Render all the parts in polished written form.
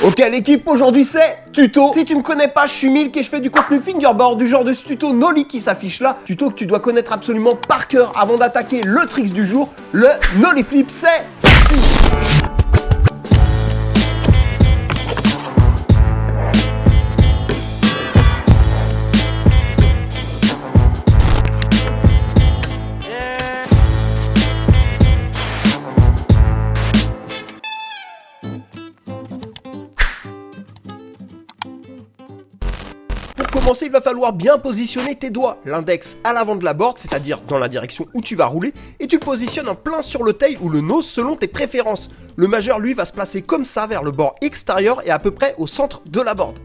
Ok l'équipe, aujourd'hui c'est tuto. Si tu me connais pas, je suis Milk et je fais du contenu fingerboard, du genre de ce tuto nollie qui s'affiche là. Tuto que tu dois connaître absolument par cœur avant d'attaquer le tricks du jour, le nollie flip. C'est parti. Pour commencer, il va falloir bien positionner tes doigts. L'index à l'avant de la board, c'est-à-dire dans la direction où tu vas rouler, et tu le positionnes en plein sur le tail ou le nose selon tes préférences. Le majeur, lui, va se placer comme ça vers le bord extérieur et à peu près au centre de la board.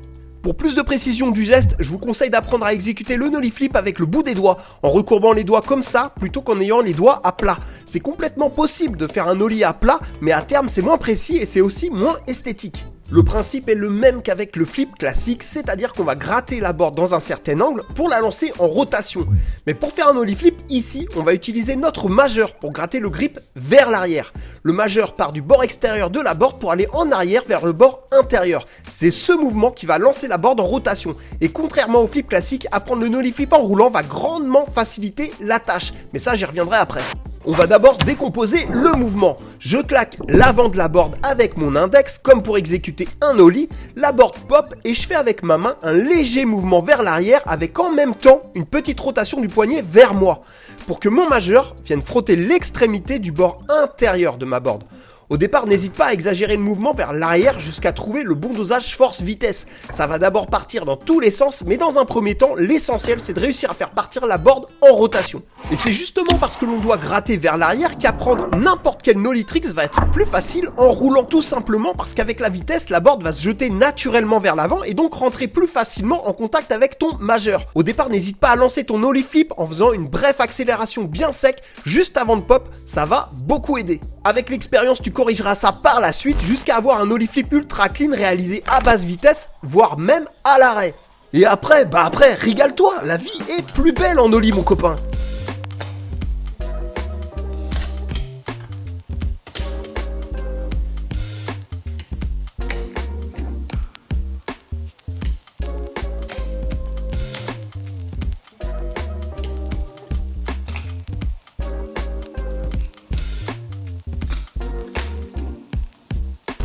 Pour plus de précision du geste, je vous conseille d'apprendre à exécuter le nollie flip avec le bout des doigts, en recourbant les doigts comme ça, plutôt qu'en ayant les doigts à plat. C'est complètement possible de faire un nollie à plat, mais à terme c'est moins précis et c'est aussi moins esthétique. Le principe est le même qu'avec le flip classique, c'est-à-dire qu'on va gratter la board dans un certain angle pour la lancer en rotation. Mais pour faire un nollie flip, ici, on va utiliser notre majeur pour gratter le grip vers l'arrière. Le majeur part du bord extérieur de la board pour aller en arrière vers le bord intérieur. C'est ce mouvement qui va lancer la board en rotation. Et contrairement au flip classique, apprendre le nollie flip en roulant va grandement faciliter la tâche. Mais ça, j'y reviendrai après. On va d'abord décomposer le mouvement. Je claque l'avant de la board avec mon index, comme pour exécuter un nollie. La board pop et je fais avec ma main un léger mouvement vers l'arrière avec en même temps une petite rotation du poignet vers moi, pour que mon majeur vienne frotter l'extrémité du bord intérieur de ma board. Au départ, n'hésite pas à exagérer le mouvement vers l'arrière jusqu'à trouver le bon dosage force-vitesse. Ça va d'abord partir dans tous les sens, mais dans un premier temps, l'essentiel c'est de réussir à faire partir la board en rotation. Et c'est justement parce que l'on doit gratter vers l'arrière qu'apprendre n'importe quel nollie tricks va être plus facile en roulant. Tout simplement parce qu'avec la vitesse, la board va se jeter naturellement vers l'avant et donc rentrer plus facilement en contact avec ton majeur. Au départ, n'hésite pas à lancer ton nollie flip en faisant une brève accélération bien sec juste avant de pop, ça va beaucoup aider. Avec l'expérience, tu corrigeras ça par la suite jusqu'à avoir un nollie flip ultra clean réalisé à basse vitesse, voire même à l'arrêt. Et après, régale-toi, la vie est plus belle en nollie mon copain.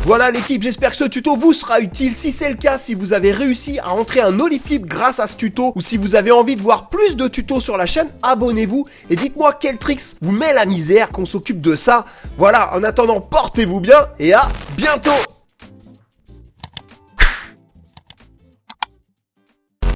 Voilà l'équipe, j'espère que ce tuto vous sera utile. Si c'est le cas, si vous avez réussi à entrer un nollie flip grâce à ce tuto, ou si vous avez envie de voir plus de tutos sur la chaîne, abonnez-vous et dites-moi quel tricks vous met la misère, qu'on s'occupe de ça. Voilà, en attendant, portez-vous bien et à bientôt.